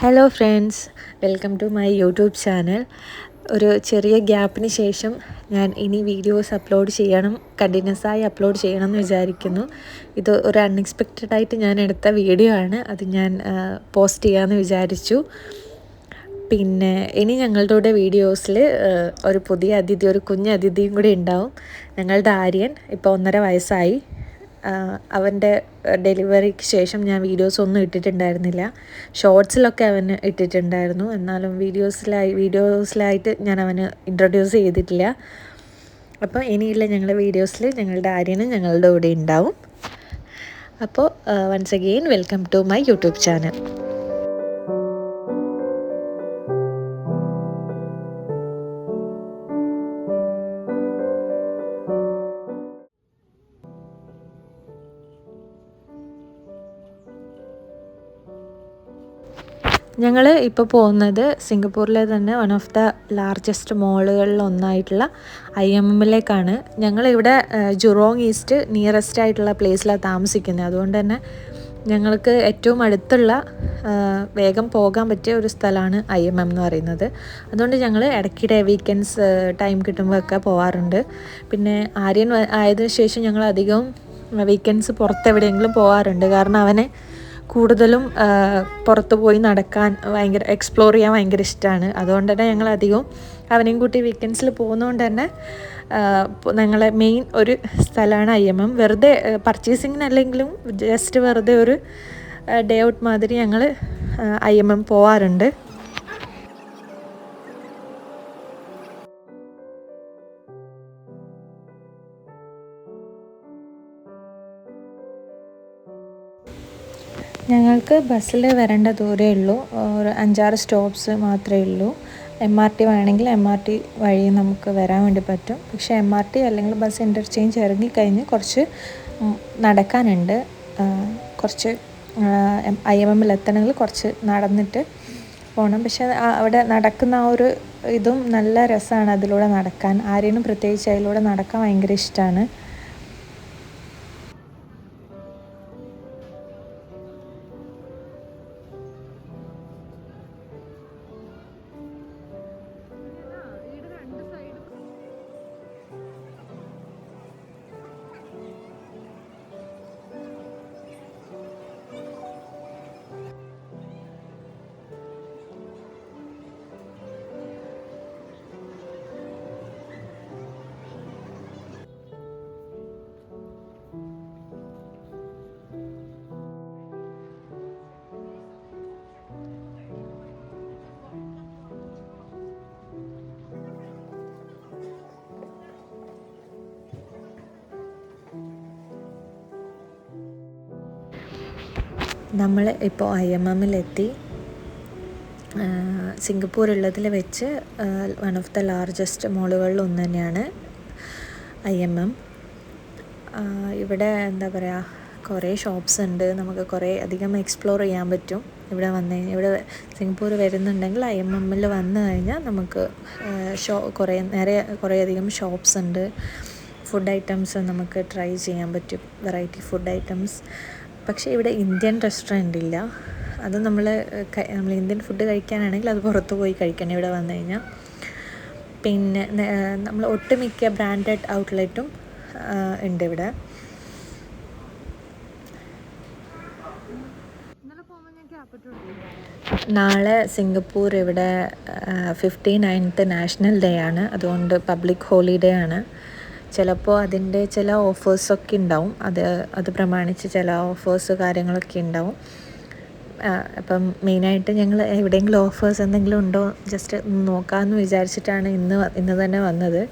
Hello friends, welcome to my YouTube channel. ഒരു ചെറിയ ഗ്യാപ്പിന് ശേഷം ഞാൻ ഇനി വീഡിയോസ് കണ്ടിന്യൂസ് ആയി അപ്ലോഡ് ചെയ്യണം എന്ന് വിചാരിക്കുന്നു. ഇത് ഒരു അൺഎക്സ്പെക്റ്റഡ് ആയിട്ട് ഞാൻ എടുത്ത വീഡിയോ ആണ്. അത് ഞാൻ പോസ്റ്റ് ചെയ്യാമെന്ന് വിചാരിച്ചു. പിന്നെ ഇനി ഞങ്ങളുടെ കൂടെ വീഡിയോസിൽ ഒരു കുഞ്ഞ് അതിഥിയും കൂടി ഉണ്ടാവും. ഞങ്ങളുടെ ആര്യൻ ഇപ്പോൾ 1.5 വയസ്സായി. അവൻ്റെ ഡെലിവറിക്ക് ശേഷം ഞാൻ ഒന്നും ഇട്ടിട്ടുണ്ടായിരുന്നില്ല. ഷോർട്സിലൊക്കെ അവന് ഇട്ടിട്ടുണ്ടായിരുന്നു, എന്നാലും വീഡിയോസിലായിട്ട് ഞാൻ അവന് ഇൻട്രൊഡ്യൂസ് ചെയ്തിട്ടില്ല. അപ്പോൾ ഇനിയുള്ള ഞങ്ങളുടെ വീഡിയോസിൽ ഞങ്ങളുടെ ആര്യനും ഞങ്ങളുടെ കൂടെ ഉണ്ടാവും. അപ്പോൾ once again welcome to my YouTube channel. ഞങ്ങൾ ഇപ്പോൾ പോകുന്നത് സിംഗപ്പൂരിലെ തന്നെ വൺ ഓഫ് ദ ലാർജസ്റ്റ് മോളുകളിൽ ഒന്നായിട്ടുള്ള IMMലേക്കാണ്. ഞങ്ങളിവിടെ ജുറോങ് ഈസ്റ്റ് നിയറസ്റ്റ് ആയിട്ടുള്ള പ്ലേസിലാണ് താമസിക്കുന്നത്. അതുകൊണ്ട് തന്നെ ഞങ്ങൾക്ക് ഏറ്റവും അടുത്തുള്ള വേഗം പോകാൻ പറ്റിയ ഒരു സ്ഥലമാണ് IMM എന്ന് പറയുന്നത്. അതുകൊണ്ട് ഞങ്ങൾ ഇടയ്ക്കിടെ വീക്കെൻഡ്സ് ടൈം കിട്ടുമ്പോഴൊക്കെ പോകാറുണ്ട്. പിന്നെ ആര്യൻ ആയതിനു ശേഷം ഞങ്ങൾ അധികവും വീക്കെൻഡ്സ് പുറത്തെവിടെയെങ്കിലും പോകാറുണ്ട്. കാരണം അവനെ കൂടുതലും പുറത്ത് പോയി നടക്കാൻ എക്സ്പ്ലോർ ചെയ്യാൻ ഭയങ്കര ഇഷ്ടമാണ്. അതുകൊണ്ട് തന്നെ ഞങ്ങളധികവും അവനെയും കൂട്ടി വീക്കെൻഡ്സിൽ പോകുന്നതുകൊണ്ട് തന്നെ ഞങ്ങളെ മെയിൻ ഒരു സ്ഥലമാണ് IMM. വെറുതെ പർച്ചേസിങ്ങിനല്ലെങ്കിലും ജസ്റ്റ് വെറുതെ ഒരു ഡേ ഔട്ട് മാതിരി ഞങ്ങൾ IMM പോവാറുണ്ട്. ഞങ്ങൾക്ക് ബസ്സിൽ വരേണ്ട ദൂരമേ ഉള്ളൂ. ഒരു 5-6 സ്റ്റോപ്സ് മാത്രമേ ഉള്ളൂ. MRT വേണമെങ്കിൽ MRT വഴി നമുക്ക് വരാൻ വേണ്ടി പറ്റും. പക്ഷേ MRT അല്ലെങ്കിൽ ബസ് ഇൻ്റർചേഞ്ച് ഇറങ്ങിക്കഴിഞ്ഞ് കുറച്ച് നടക്കാനുണ്ട്. കുറച്ച് IMMൽ എത്തണമെങ്കിൽ കുറച്ച് നടന്നിട്ട് പോകണം. പക്ഷേ അവിടെ നടക്കുന്ന ആ ഒരു ഇതും നല്ല രസമാണ്. അതിലൂടെ നടക്കാൻ ആരെയും പ്രത്യേകിച്ച് അതിലൂടെ നടക്കാൻ ഭയങ്കര ഇഷ്ടമാണ്. നമ്മൾ ഇപ്പോൾ IMMലെത്തി. സിംഗപ്പൂരുള്ളതിൽ വെച്ച് വൺ ഓഫ് ദ ലാർജസ്റ്റ് മോളുകളിൽ ഒന്ന് തന്നെയാണ് IMM. ഇവിടെ എന്താ പറയുക, കുറേ ഷോപ്സ് ഉണ്ട്. നമുക്ക് കുറേ അധികം എക്സ്പ്ലോർ ചെയ്യാൻ പറ്റും. ഇവിടെ സിംഗപ്പൂർ വരുന്നുണ്ടെങ്കിൽ IMMൽ വന്നു കഴിഞ്ഞാൽ നമുക്ക് കുറേ അധികം ഷോപ്സ് ഉണ്ട്. ഫുഡ് ഐറ്റംസ് നമുക്ക് ട്രൈ ചെയ്യാൻ പറ്റും, വെറൈറ്റി ഫുഡ് ഐറ്റംസ്. പക്ഷേ ഇവിടെ ഇന്ത്യൻ റെസ്റ്റോറൻ്റ് ഇല്ല. അത് നമ്മൾ ഇന്ത്യൻ ഫുഡ് കഴിക്കാനാണെങ്കിൽ അത് പുറത്ത് പോയി കഴിക്കണം ഇവിടെ വന്നു കഴിഞ്ഞാൽ. പിന്നെ നമ്മൾ ഒട്ടുമിക്ക ബ്രാൻഡഡ് ഔട്ട്ലെറ്റും ഉണ്ട് ഇവിടെ. നാളെ സിംഗപ്പൂർ ഇവിടെ 59th നാഷണൽ ഡേ ആണ്. അതുകൊണ്ട് പബ്ലിക് ഹോളിഡേ ആണ്. ചിലപ്പോൾ അതിൻ്റെ ചില ഓഫേഴ്സൊക്കെ ഉണ്ടാവും. അത് പ്രമാണിച്ച് ചില ഓഫേഴ്സ് കാര്യങ്ങളൊക്കെ ഉണ്ടാവും. അപ്പം മെയിനായിട്ട് ഞങ്ങൾ എവിടെയെങ്കിലും ഓഫേഴ്സ് എന്തെങ്കിലും ഉണ്ടോ ജസ്റ്റ് നോക്കാമെന്ന് വിചാരിച്ചിട്ടാണ് ഇന്ന് തന്നെ വന്നത്.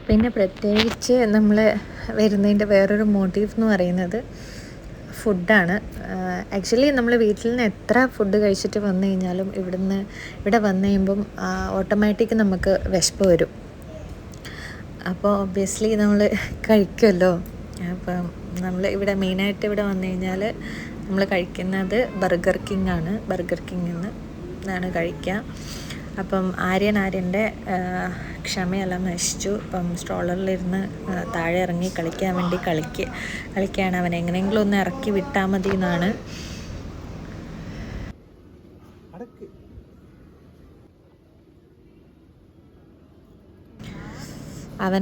പിന്നെ പ്രത്യേകിച്ച് നമ്മൾ വരുന്നതിൻ്റെ വേറൊരു മോട്ടീവ് എന്ന് പറയുന്നത് ഫുഡാണ്. ആക്ച്വലി നമ്മൾ വീട്ടിൽ നിന്ന് എത്ര ഫുഡ് കഴിച്ചിട്ട് വന്നു കഴിഞ്ഞാലും ഇവിടെ വന്നു കഴിയുമ്പം ഓട്ടോമാറ്റിക് നമുക്ക് വിശപ്പ് വരും. അപ്പോൾ ഒബ്വിയസ്ലി നമ്മൾ കഴിക്കുമല്ലോ. അപ്പം നമ്മൾ ഇവിടെ മെയിനായിട്ട് ഇവിടെ വന്നു കഴിഞ്ഞാൽ നമ്മൾ കഴിക്കുന്നത് ബർഗർ കിങ് ആണ്. ബർഗർ കിങ്ങിൽ നിന്നാണ് കഴിക്കുക. അപ്പം ആര്യൻ്റെ ക്ഷമയെല്ലാം നശിച്ചു. അപ്പം സ്ട്രോളറിലിരുന്ന് താഴെ ഇറങ്ങി കളിക്കാൻ വേണ്ടി കളിക്കുകയാണ്. അവൻ എങ്ങനെയെങ്കിലും ഒന്ന് ഇറക്കി വിട്ടാൽ മതി എന്നാണ്.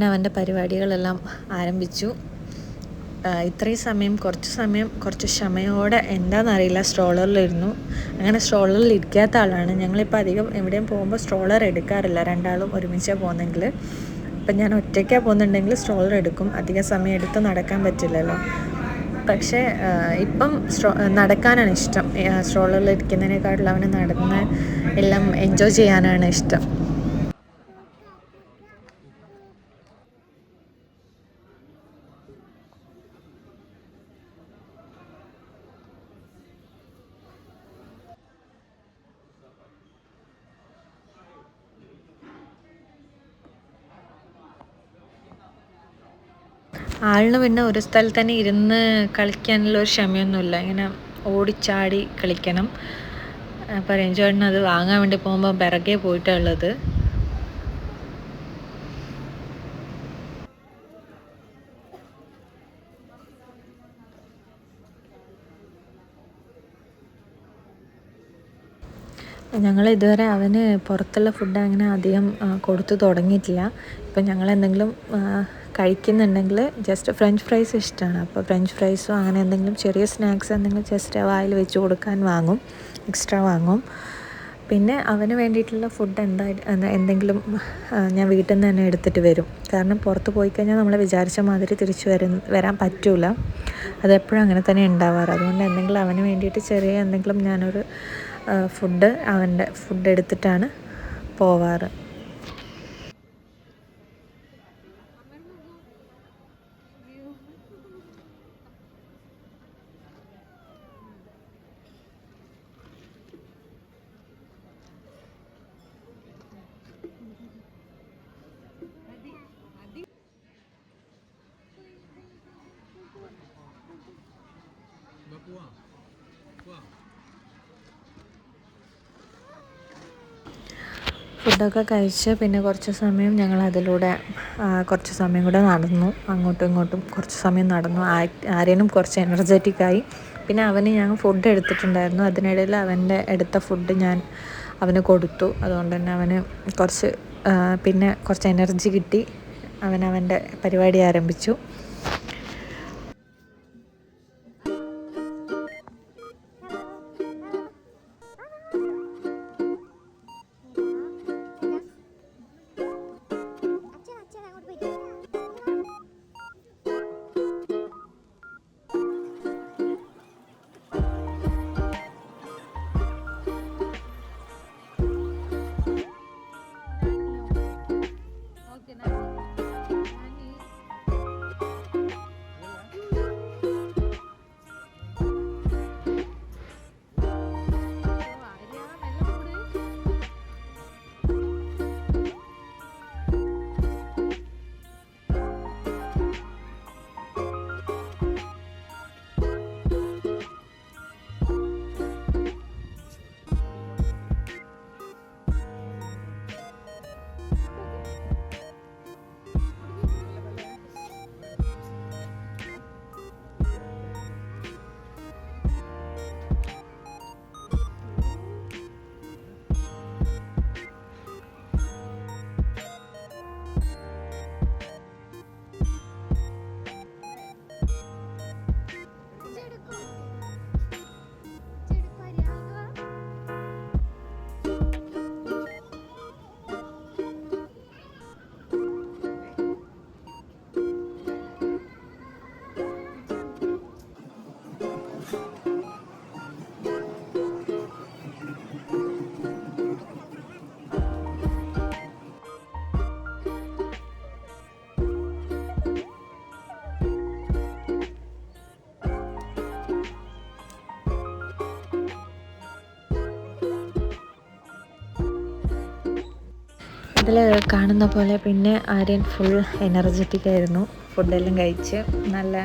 അവൻ്റെ പരിപാടികളെല്ലാം ആരംഭിച്ചു. ഇത്രയും കുറച്ച് ക്ഷമയോടെ എന്താണെന്നറിയില്ല സ്ട്രോളറിലിരുന്നു. അങ്ങനെ സ്ട്രോളറിൽ ഇരിക്കാത്ത ആളാണ്. ഞങ്ങളിപ്പോൾ അധികം എവിടെയും പോകുമ്പോൾ സ്ട്രോളർ എടുക്കാറില്ല, രണ്ടാളും ഒരുമിച്ചാണ് പോകുന്നെങ്കിൽ. ഇപ്പം ഞാൻ ഒറ്റയ്ക്കാണ് പോകുന്നുണ്ടെങ്കിൽ സ്ട്രോളർ എടുക്കും. അധികം സമയം എടുത്ത് നടക്കാൻ പറ്റില്ലല്ലോ. പക്ഷേ ഇപ്പം നടക്കാനാണ് ഇഷ്ടം. സ്ട്രോളറിൽ ഇരിക്കുന്നതിനേക്കാളും അവന് നടന്ന് എല്ലാം എൻജോയ് ചെയ്യാനാണ് ഇഷ്ടം. ആളിന് പിന്നെ ഒരു സ്ഥലത്ത് തന്നെ ഇരുന്ന് കളിക്കാനുള്ള ഒരു ക്ഷമയൊന്നുമില്ല. ഇങ്ങനെ ഓടിച്ചാടി കളിക്കണം. അപ്പോൾ രഞ്ജുവേട്ടന് അത് വാങ്ങാൻ വേണ്ടി പോകുമ്പോൾ പിറകെ പോയിട്ടുള്ളത്. ഞങ്ങൾ ഇതുവരെ അവന് പുറത്തുള്ള ഫുഡ് അങ്ങനെ അധികം കൊടുത്തു തുടങ്ങിയിട്ടില്ല. ഇപ്പം ഞങ്ങൾ എന്തെങ്കിലും കഴിക്കുന്നുണ്ടെങ്കിൽ ജസ്റ്റ് ഫ്രഞ്ച് ഫ്രൈസ് ഇഷ്ടമാണ്. അപ്പോൾ ഫ്രഞ്ച് ഫ്രൈസോ അങ്ങനെ എന്തെങ്കിലും ചെറിയ സ്നാക്സ് എന്തെങ്കിലും ജസ്റ്റ് വായിൽ വെച്ച് കൊടുക്കാൻ എക്സ്ട്രാ വാങ്ങും. പിന്നെ അവന് വേണ്ടിയിട്ടുള്ള ഫുഡ് എന്തെങ്കിലും ഞാൻ വീട്ടിൽ നിന്ന് തന്നെ എടുത്തിട്ട് വരും. കാരണം പുറത്ത് പോയി കഴിഞ്ഞാൽ നമ്മൾ വിചാരിച്ച മാതിരി തിരിച്ച് വരാൻ പറ്റില്ല. അതെപ്പോഴും അങ്ങനെ തന്നെ ഉണ്ടാവാറ്. അതുകൊണ്ട് എന്തെങ്കിലും അവന് വേണ്ടിയിട്ട് ചെറിയ എന്തെങ്കിലും ഞാനൊരു അവൻ്റെ ഫുഡ് എടുത്തിട്ടാണ് പോവാറ്. ഫുഡൊക്കെ കഴിച്ച് പിന്നെ കുറച്ച് സമയം ഞങ്ങൾ അതിലൂടെ കുറച്ച് സമയം കൂടെ നടന്നു. അങ്ങോട്ടും ഇങ്ങോട്ടും കുറച്ച് സമയം നടന്നു. ആര്യനും കുറച്ച് എനർജറ്റിക്കായി. പിന്നെ അവന് ഞാൻ ഫുഡ് എടുത്തിട്ടുണ്ടായിരുന്നു. അതിനിടയിൽ അവൻ്റെ എടുത്ത ഫുഡ് ഞാൻ അവന് കൊടുത്തു. അതുകൊണ്ട് തന്നെ അവന് കുറച്ച് എനർജി കിട്ടി. അവൻ്റെ പരിപാടി ആരംഭിച്ചു. ഇതിൽ കാണുന്ന പോലെ പിന്നെ ആര്യൻ ഫുൾ എനർജറ്റിക് ആയിരുന്നു. ഫുഡെല്ലാം കഴിച്ച് നല്ല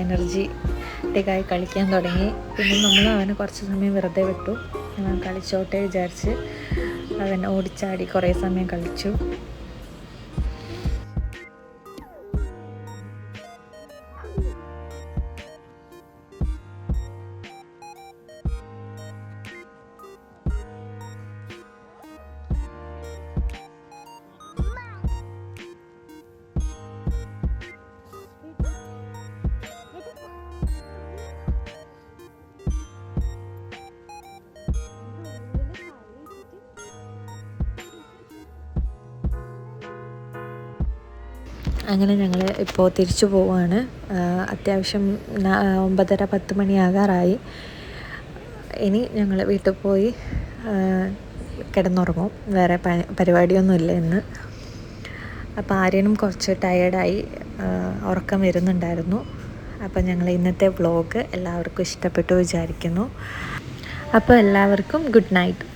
എനർജിറ്റിക്കായി കളിക്കാൻ തുടങ്ങി. പിന്നെ നമ്മൾ അവനെ കുറച്ച് സമയം വെറുതെ വിട്ടു. അവൻ കളിച്ചോട്ടെ വിചാരിച്ച് അവൻ ഓടിച്ചാടി കുറേ സമയം കളിച്ചു. അങ്ങനെ ഞങ്ങൾ ഇപ്പോൾ തിരിച്ചു പോവുകയാണ്. അത്യാവശ്യം 9:30-10 മണിയാകാറായി. ഇനി ഞങ്ങൾ വീട്ടിൽ പോയി കിടന്നുറങ്ങും. വേറെ പരിപാടിയൊന്നുമില്ല ഇന്ന്. അപ്പോൾ ആര്യനും കുറച്ച് ടയേർഡായി, ഉറക്കം വരുന്നുണ്ടായിരുന്നു. അപ്പോൾ ഞങ്ങൾ ഇന്നത്തെ വ്ളോഗ് എല്ലാവർക്കും ഇഷ്ടപ്പെട്ടു വിചാരിക്കുന്നു. അപ്പോൾ എല്ലാവർക്കും ഗുഡ് നൈറ്റ്.